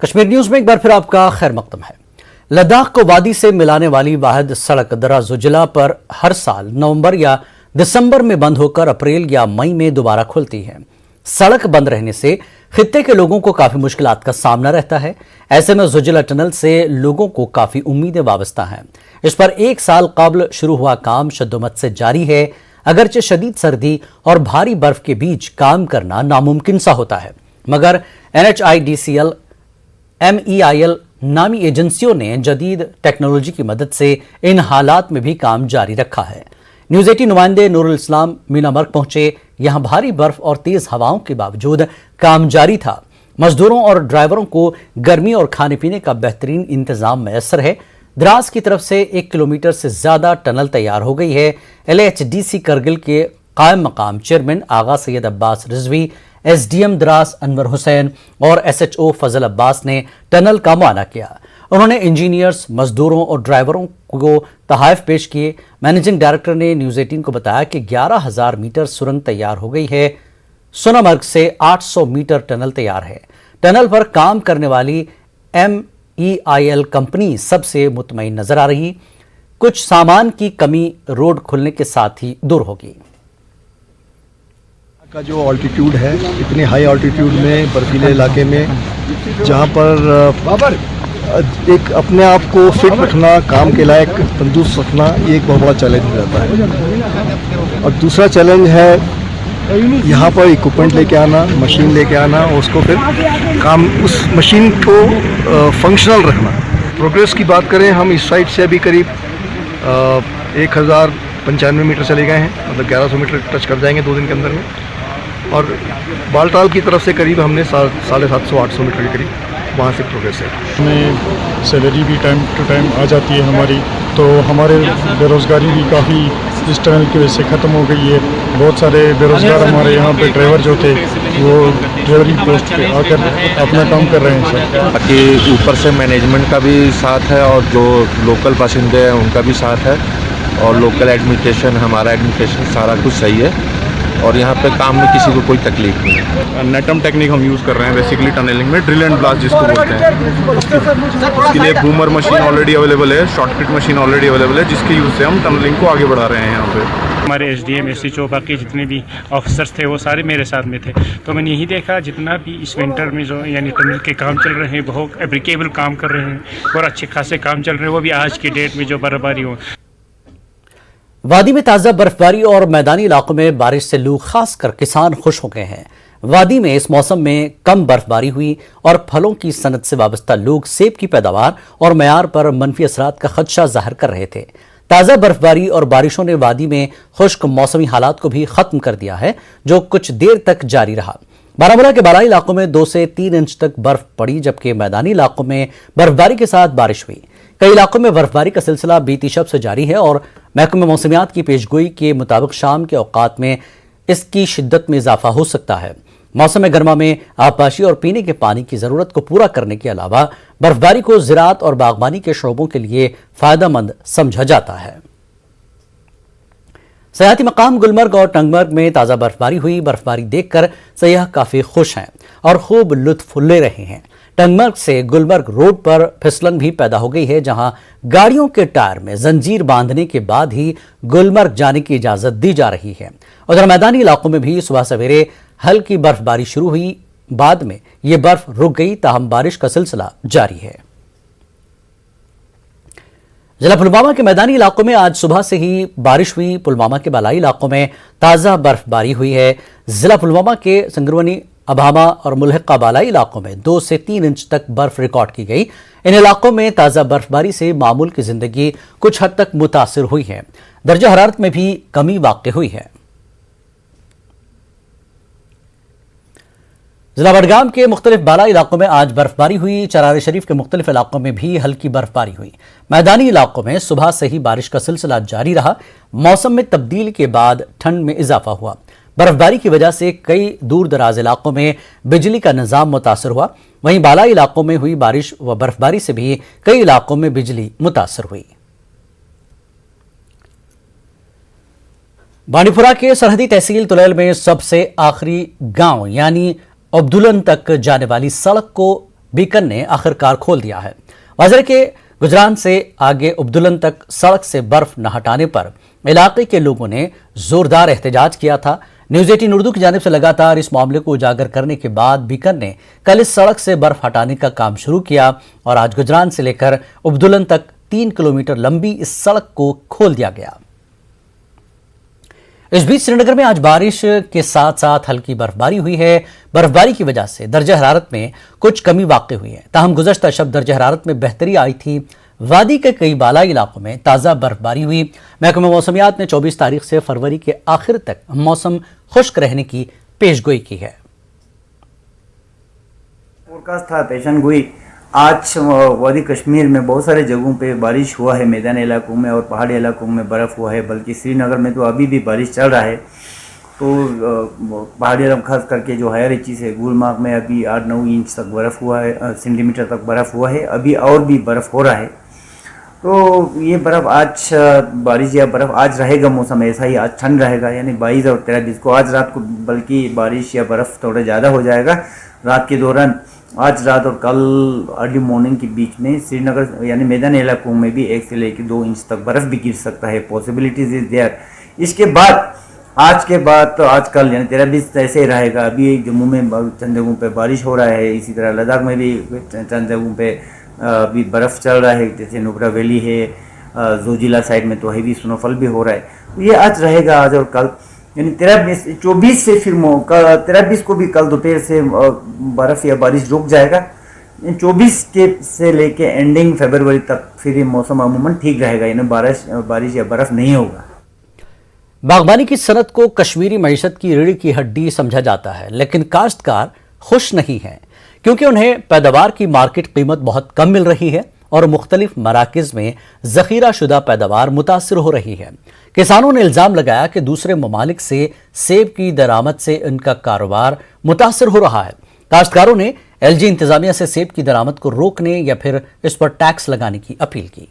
Kashmir news में एक बार फिर आपका खैर मकदम है। लद्दाख को वादी से मिलाने वाली वाहिद सड़क दर्रा जुजला पर हर साल नवंबर या दिसंबर में बंद होकर अप्रैल या मई में दोबारा खुलती है। सड़क बंद रहने से खित्ते के लोगों को काफी मुश्किलात का सामना रहता है। ऐसे में जुजला टनल से लोगों को काफी उम्मीदें वाबस्ता हैं। इस पर एक साल कबल शुरू हुआ काम शद्दोमत से जारी है। अगरचे शदीद सर्दी और भारी बर्फ के बीच काम करना नामुमकिन सा होता है, मगर NHIDCL MEIL नामी एजेंसियों ने जदीद टेक्नोलॉजी की मदद से इन हालात में भी काम जारी रखा है। न्यूज़ 18 नुमाइंदे नूरुल इस्लाम मीना मर्ग पहुंचे। यहां भारी बर्फ और तेज हवाओं के बावजूद काम जारी था। मजदूरों और ड्राइवरों को गर्मी और खाने पीने का बेहतरीन इंतजाम मैसर है। द्रास की तरफ से 1 किलोमीटर से ज्यादा टनल तैयार हो गई है। LHDC करगिल के कायम मकाम चेयरमैन आगा सैयद अब्बास रिजवी, SDM द्रास अनवर हुसैन और SHO फजल अब्बास ने टनल का मुआयना किया। उन्होंने इंजीनियर्स, मजदूरों और ड्राइवरों को तहाइफ पेश किए। मैनेजिंग डायरेक्टर ने न्यूज़ 18 को बताया कि 11,000 मीटर सुरंग तैयार हो गई है। सोनामर्ग से 800 मीटर टनल तैयार है। टनल पर काम करने वाली MEIL कंपनी सबसे मुतमईन नजर आ रही। कुछ सामान की कमी रोड खुलने के साथ ही दूर होगी। का जो ऑल्टीट्यूड है, इतने हाई ऑल्टीट्यूड में बर्फीले इलाके में जहाँ पर एक अपने आप को फिट रखना, काम के लायक तंदुरुस्त रखना, ये एक बहुत बड़ा चैलेंज रहता है। और दूसरा चैलेंज है यहाँ पर इक्विपमेंट लेके आना, मशीन लेके आना और उसको फिर काम, उस मशीन को फंक्शनल रखना। प्रोग्रेस की बात करें, हम इस साइड से अभी करीब 1095 मीटर चले गए हैं, मतलब 1100 मीटर टच कर जाएंगे 2 दिन के अंदर में। और बालटाल की तरफ से करीब हमने 750-800 मीटर के करीब वहाँ से प्रोग्रेस है। हमें सैलरी भी टाइम टू टाइम आ जाती है हमारी, तो हमारे बेरोज़गारी भी काफ़ी इस टनल की वजह से ख़त्म हो गई है। बहुत सारे बेरोज़गार हमारे यहाँ पे ड्राइवर जो थे वो ड्राइवरी पोस्ट पे आकर अपना काम कर रहे हैं सर। बाकी ऊपर से मैनेजमेंट का भी साथ है और जो लोकल बाशिंदे हैं उनका भी साथ है, और लोकल एडमिनिस्ट्रेशन, हमारा एडमिनिस्ट्रेशन सारा कुछ सही है और यहाँ पे काम में किसी को कोई तकलीफ नहीं है। नेटम टेक्निक हम यूज़ कर रहे हैं बेसिकली टनलिंग में, ड्रिल एंड ब्लास्ट जिसको बोलते हैं। उसके लिए बूमर मशीन ऑलरेडी अवेलेबल है, शॉर्टकट मशीन ऑलरेडी अवेलेबल है, जिसके यूज़ से हम टनलिंग को आगे बढ़ा रहे हैं यहाँ पे। हमारे SDM SHO बाकी जितने भी ऑफिसर्स थे वो सारे मेरे साथ में थे। तो मैंने यही देखा जितना भी इस विंटर में जो यानी टनल के काम चल रहे हैं, बहुत एप्लीकेबल काम कर रहे हैं और अच्छे खासे काम चल रहे हैं, वो भी आज की डेट में जो बर्फबारी हो। वादी में ताज़ा बर्फबारी और मैदानी इलाकों में बारिश से लोग खासकर किसान खुश हो गए हैं। वादी में इस मौसम में कम बर्फबारी हुई और फलों की सनत से वाबस्ता लोग सेब की पैदावार और मयार पर मनफी असरात का खदशा जाहिर कर रहे थे। ताज़ा बर्फबारी और बारिशों ने वादी में खुश्क मौसमी हालात को भी खत्म कर दिया है, जो कुछ देर तक जारी रहा। बारामूला के बालाई इलाकों में 2 से 3 इंच तक बर्फ पड़ी, जबकि मैदानी इलाकों में बर्फबारी के साथ बारिश हुई। कई इलाकों में बर्फबारी का सिलसिला बीती शब से जारी है और महकमे मौसमियात की पेशगोई के मुताबिक शाम के औकात में इसकी शिद्दत में इजाफा हो सकता है। मौसम गर्मा में आबपाशी और पीने के पानी की जरूरत को पूरा करने के अलावा बर्फबारी को ज़राअत और बागबानी के शोबों के लिए फायदेमंद समझा जाता है। सयाहती मकाम गुलमर्ग और टंगमर्ग में ताज़ा बर्फबारी हुई। बर्फबारी देखकर सयाह काफ़ी खुश हैं और खूब लुत्फ ले रहे हैं। टंगमर्ग से गुलमर्ग रोड पर फिसलन भी पैदा हो गई है, जहां गाड़ियों के टायर में जंजीर बांधने के बाद ही गुलमर्ग जाने की इजाजत दी जा रही है। उधर मैदानी इलाकों में भी सुबह सवेरे हल्की बर्फबारी शुरू हुई, बाद में ये बर्फ रुक गई, ताहम बारिश का सिलसिला जारी है। जिला पुलवामा के मैदानी इलाकों में आज सुबह से ही बारिश हुई। पुलवामा के बालाई इलाकों में ताज़ा बर्फबारी हुई है। जिला पुलवामा के संगरवनी, अभामा और मुल्हिका बालाई इलाकों में 2 से 3 इंच तक बर्फ रिकॉर्ड की गई। इन इलाकों में ताज़ा बर्फबारी से मामूल की जिंदगी कुछ हद तक मुतासिर हुई है। दर्जा हरारत में भी कमी वाक़ हुई है। जिला बडगाम के मुख्तलिफ बाला इलाकों में आज बर्फबारी हुई। चरार शरीफ के मुख्तलिफ इलाकों में भी हल्की बर्फबारी हुई। मैदानी इलाकों में सुबह से ही बारिश का सिलसिला जारी रहा। मौसम में तब्दीली के बाद ठंड में इजाफा हुआ। बर्फबारी की वजह से कई दूर दराज इलाकों में बिजली का निज़ाम मुतासर हुआ। वहीं बालाई इलाकों में हुई बारिश व बर्फबारी से भी कई इलाकों में बिजली मुतासर हुई। बांडीपुरा के सरहदी तहसील तुलैल में सबसे आखिरी गांव यानी अब्दुलन तक जाने वाली सड़क को बीकन ने आखिरकार खोल दिया है। वजरे के गुजरान से आगे उब्दुलन तक सड़क से बर्फ न हटाने पर इलाके के लोगों ने जोरदार एहतजाज किया था। न्यूज़ 18 उर्दू की जानिब से लगातार इस मामले को उजागर करने के बाद बीकन ने कल इस सड़क से बर्फ हटाने का काम शुरू किया और आज गुजरान से लेकर उब्दुलन तक 3 किलोमीटर लंबी इस सड़क को खोल दिया गया। इस बीच श्रीनगर में आज बारिश के साथ साथ हल्की बर्फबारी हुई है। बर्फबारी की वजह से दर्जा हरारत में कुछ कमी वाक़ई हुई है। ताहम गुज़श्ता शब दर्जा हरारत में बेहतरी आई थी। वादी के कई बालाई इलाकों में ताज़ा बर्फबारी हुई। महकमा मौसमियात ने 24 तारीख से फरवरी के आखिर तक मौसम खुश्क रहने की पेशगोई की है। फोरकास्ट था, पेशन गोई। आज वादी कश्मीर में बहुत सारे जगहों पे बारिश हुआ है, मैदानी इलाकों में और पहाड़ी इलाकों में बर्फ़ हुआ है, बल्कि श्रीनगर में तो अभी भी बारिश चल रहा है। तो पहाड़ी इलाकों खास करके जो हायर रीचेस है, गुलमार्ग में अभी 8-9 इंच तक बर्फ़ हुआ है, सेंटीमीटर तक बर्फ़ हुआ है। अभी और भी बर्फ़ हो रहा है। तो ये बर्फ़ आज बारिश या बर्फ़ आज रहेगा, मौसम ऐसा ही, आज ठंड रहेगा, यानी 22 और 23 को आज रात को बल्कि बारिश या बर्फ़ थोड़ा ज़्यादा हो जाएगा रात के दौरान। आज रात और कल अर्ली मॉर्निंग के बीच में श्रीनगर यानी मैदानी इलाकों में भी 1 से लेकर 2 इंच तक बर्फ़ भी गिर सकता है, पॉसिबिलिटीज इज देयर। इसके बाद आज के बाद तो आज कल यानी 13-20 ऐसे ही रहेगा। अभी जम्मू में चंद जगहों पे बारिश हो रहा है, इसी तरह लद्दाख में भी चंद जगहों पे अभी बर्फ़ चल रहा है, जैसे नुब्रा वैली है, जोजिला साइड में तो हैवी स्नोफॉल भी हो रहा है। ये आज रहेगा, आज और कल, यानी 24 से फिर 23 को भी कल दोपहर से बर्फ़ या बारिश रुक जाएगा। 24 के से लेके एंडिंग फरवरी तक फिर ये मौसम अमूमन ठीक रहेगा, यानी बारिश या बर्फ़ नहीं होगा। बागबानी की सनत को कश्मीरी मईशत की रीढ़ की हड्डी समझा जाता है, लेकिन काश्तकार खुश नहीं हैं क्योंकि उन्हें पैदावार की मार्केट कीमत बहुत कम मिल रही है और मुख्तलिफ मराकज़ में ज़ख़ीरा शुदा पैदावार मुतासिर हो रही है। किसानों ने इल्ज़ाम लगाया कि दूसरे ममालिक से सेब की दरामद से इनका कारोबार मुतासिर हो रहा है। काश्तकारों ने LG इंतज़ामिया से सेब की दरामद को रोकने या फिर इस पर टैक्स लगाने की अपील की।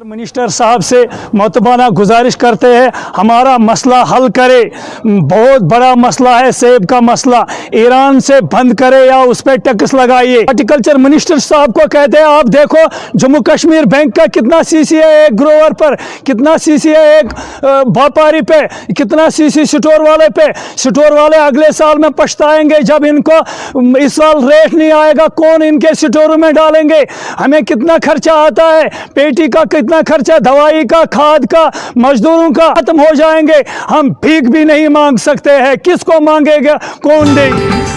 मिनिस्टर साहब से मोतबाना गुजारिश करते हैं हमारा मसला हल करे। बहुत बड़ा मसला है सेब का मसला, ईरान से बंद करे या उस पर टैक्स लगाइए। हॉर्टिकल्चर मिनिस्टर साहब को कहते हैं आप देखो जम्मू कश्मीर बैंक का कितना सीसी है एक ग्रोवर पर, कितना सीसी है एक व्यापारी पे, कितना सीसी स्टोर वाले पे। स्टोर वाले अगले साल में पछताएंगे जब इनको इस साल रेट नहीं आएगा, कौन इनके स्टोरों में डालेंगे। हमें कितना खर्चा आता है, पेटी का कितना खर्चा, दवाई का, खाद का, मजदूरों का, खत्म हो जाएंगे। हम भीख भी नहीं मांग सकते हैं, किसको मांगेगा, कौन देगा।